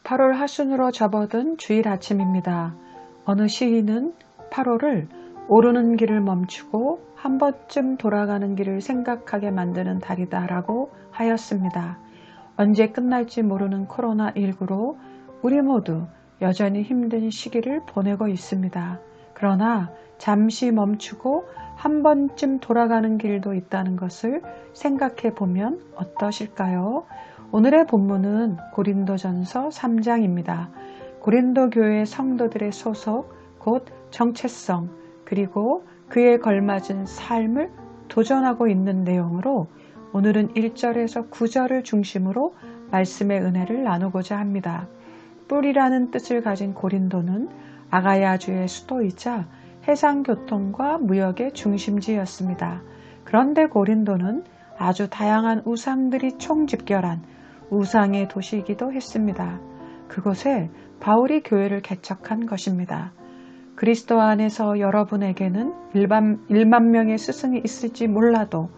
8월 하순으로 접어든 주일 아침입니다. 어느 시인은 8월을 오르는 길을 멈추고 한 번쯤 돌아가는 길을 생각하게 만드는 달이다라고 하였습니다. 언제 끝날지 모르는 코로나19로 우리 모두 여전히 힘든 시기를 보내고 있습니다. 그러나 잠시 멈추고 한 번쯤 돌아가는 길도 있다는 것을 생각해 보면 어떠실까요? 오늘의 본문은 고린도전서 3장입니다. 고린도 교회 성도들의 소속, 곧 정체성, 그리고 그에 걸맞은 삶을 도전하고 있는 내용으로 오늘은 1절에서 9절을 중심으로 말씀의 은혜를 나누고자 합니다. 뿔이라는 뜻을 가진 고린도는 아가야주의 수도이자 해상교통과 무역의 중심지였습니다. 그런데 고린도는 아주 다양한 우상들이 총집결한 우상의 도시이기도 했습니다. 그곳에 바울이 교회를 개척한 것입니다. 그리스도 안에서 여러분에게는 1만 명의 스승이 있을지 몰라도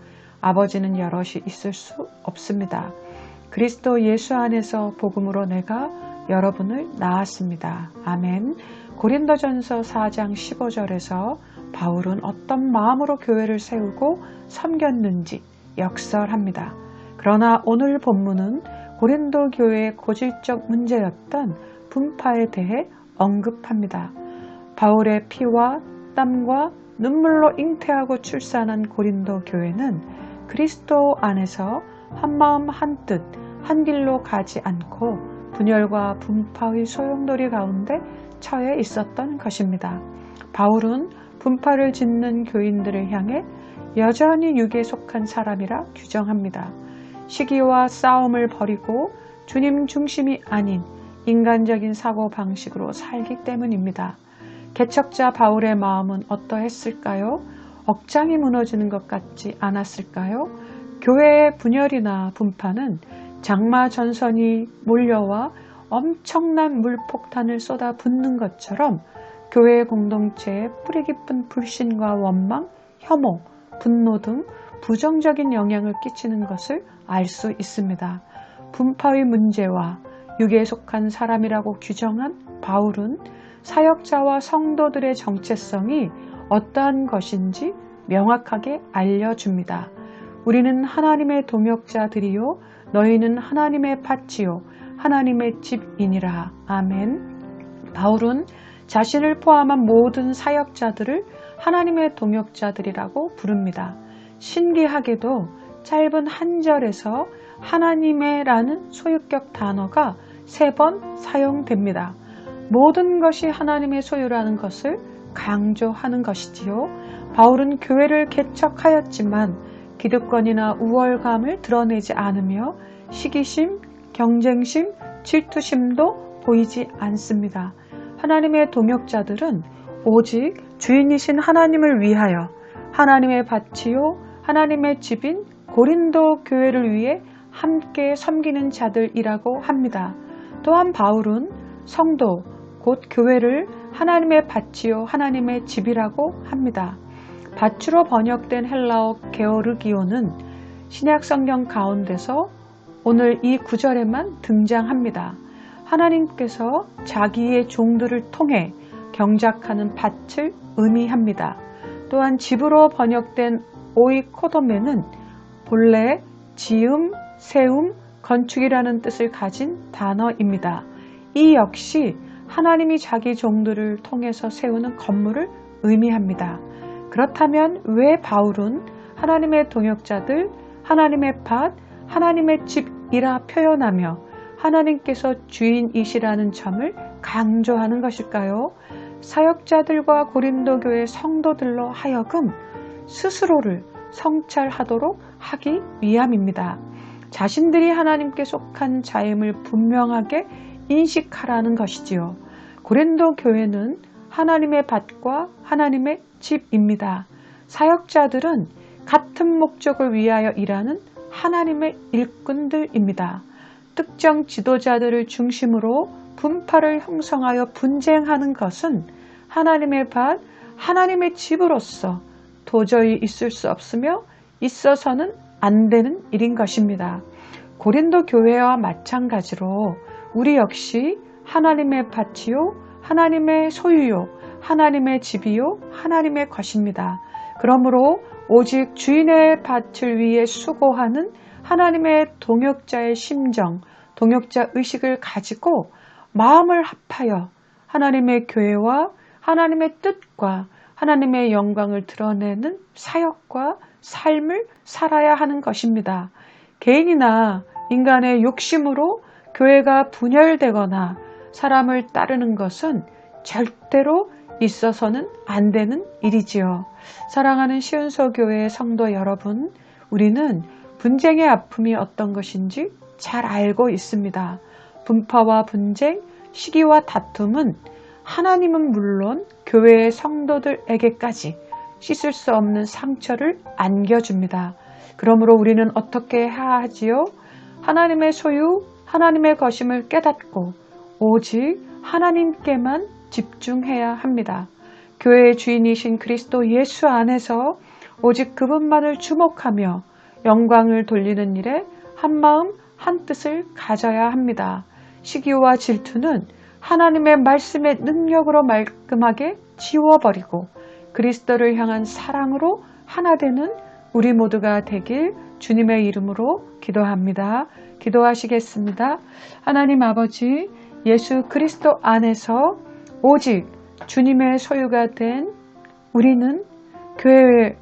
아버지는 여럿이 있을 수 없습니다. 그리스도 예수 안에서 복음으로 내가 여러분을 낳았습니다. 아멘. 고린도전서 4장 15절에서 바울은 어떤 마음으로 교회를 세우고 섬겼는지 역설합니다. 그러나 오늘 본문은 고린도 교회의 고질적 문제였던 분파에 대해 언급합니다. 바울의 피와 땀과 눈물로 잉태하고 출산한 고린도 교회는 그리스도 안에서 한마음 한뜻 한 길로 가지 않고 분열과 분파의 소용돌이 가운데 처해 있었던 것입니다. 바울은 분파를 짓는 교인들을 향해 여전히 육에 속한 사람이라 규정합니다. 시기와 싸움을 버리고 주님 중심이 아닌 인간적인 사고방식으로 살기 때문입니다. 개척자 바울의 마음은 어떠했을까요? 억장이 무너지는 것 같지 않았을까요? 교회의 분열이나 분파는 장마 전선이 몰려와 엄청난 물폭탄을 쏟아붓는 것처럼 교회 공동체에 뿌리 깊은 불신과 원망, 혐오, 분노 등 부정적인 영향을 끼치는 것을 알 수 있습니다. 분파의 문제와 육에 속한 사람이라고 규정한 바울은 사역자와 성도들의 정체성이 어떠한 것인지 명확하게 알려줍니다. 우리는 하나님의 동역자들이요 너희는 하나님의 밭이요 하나님의 집이니라. 아멘. 바울은 자신을 포함한 모든 사역자들을 하나님의 동역자들이라고 부릅니다. 신기하게도 짧은 한 절에서 하나님의라는 소유격 단어가 3번 사용됩니다. 모든 것이 하나님의 소유라는 것을 강조하는 것이지요. 바울은 교회를 개척하였지만 기득권이나 우월감을 드러내지 않으며 시기심, 경쟁심, 질투심도 보이지 않습니다. 하나님의 동역자들은 오직 주인이신 하나님을 위하여 하나님의 밭이요 하나님의 집인 고린도 교회를 위해 함께 섬기는 자들이라고 합니다. 또한 바울은 성도, 곧 교회를 하나님의 밭이요 하나님의 집이라고 합니다. 밭으로 번역된 헬라어 게오르기오는 신약 성경 가운데서 오늘 이 구절에만 등장합니다. 하나님께서 자기의 종들을 통해 경작하는 밭을 의미합니다. 또한 집으로 번역된 오이코도메는 본래 지음, 세움, 건축이라는 뜻을 가진 단어입니다. 이 역시 하나님이 자기 종들을 통해서 세우는 건물을 의미합니다. 그렇다면 왜 바울은 하나님의 동역자들, 하나님의 밭, 하나님의 집이라 표현하며 하나님께서 주인이시라는 점을 강조하는 것일까요? 사역자들과 고린도 교회 성도들로 하여금 스스로를 성찰하도록 하기 위함입니다. 자신들이 하나님께 속한 자임을 분명하게 인식하라는 것이지요. 고린도 교회는 하나님의 밭과 하나님의 집입니다. 사역자들은 같은 목적을 위하여 일하는 하나님의 일꾼들입니다. 특정 지도자들을 중심으로 분파를 형성하여 분쟁하는 것은 하나님의 밭, 하나님의 집으로서 도저히 있을 수 없으며 있어서는 안 되는 일인 것입니다. 고린도 교회와 마찬가지로 우리 역시 하나님의 밭이요, 하나님의 소유요, 하나님의 집이요, 하나님의 것입니다. 그러므로 오직 주인의 밭을 위해 수고하는 하나님의 동역자의 심정, 동역자 의식을 가지고 마음을 합하여 하나님의 교회와 하나님의 뜻과 하나님의 영광을 드러내는 사역과 삶을 살아야 하는 것입니다. 개인이나 인간의 욕심으로 교회가 분열되거나 사람을 따르는 것은 절대로 있어서는 안 되는 일이지요. 사랑하는 시은서교회 성도 여러분, 우리는 분쟁의 아픔이 어떤 것인지 잘 알고 있습니다. 분파와 분쟁, 시기와 다툼은 하나님은 물론 교회의 성도들에게까지 씻을 수 없는 상처를 안겨줍니다. 그러므로 우리는 어떻게 해야 하지요? 하나님의 소유, 하나님의 것임을 깨닫고 오직 하나님께만 집중해야 합니다. 교회의 주인이신 그리스도 예수 안에서 오직 그분만을 주목하며 영광을 돌리는 일에 한마음 한뜻을 가져야 합니다. 시기와 질투는 하나님의 말씀의 능력으로 말끔하게 지워버리고 그리스도를 향한 사랑으로 하나 되는 우리 모두가 되길 주님의 이름으로 기도합니다. 기도하시겠습니다. 하나님 아버지, 예수 그리스도 안에서 오직 주님의 소유가 된 우리는 교회의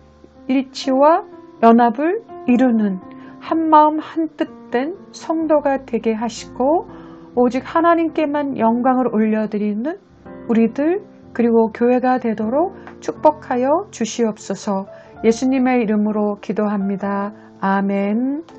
일치와 연합을 이루는 한마음 한뜻된 성도가 되게 하시고 오직 하나님께만 영광을 올려드리는 우리들 그리고 교회가 되도록 축복하여 주시옵소서. 예수님의 이름으로 기도합니다. 아멘.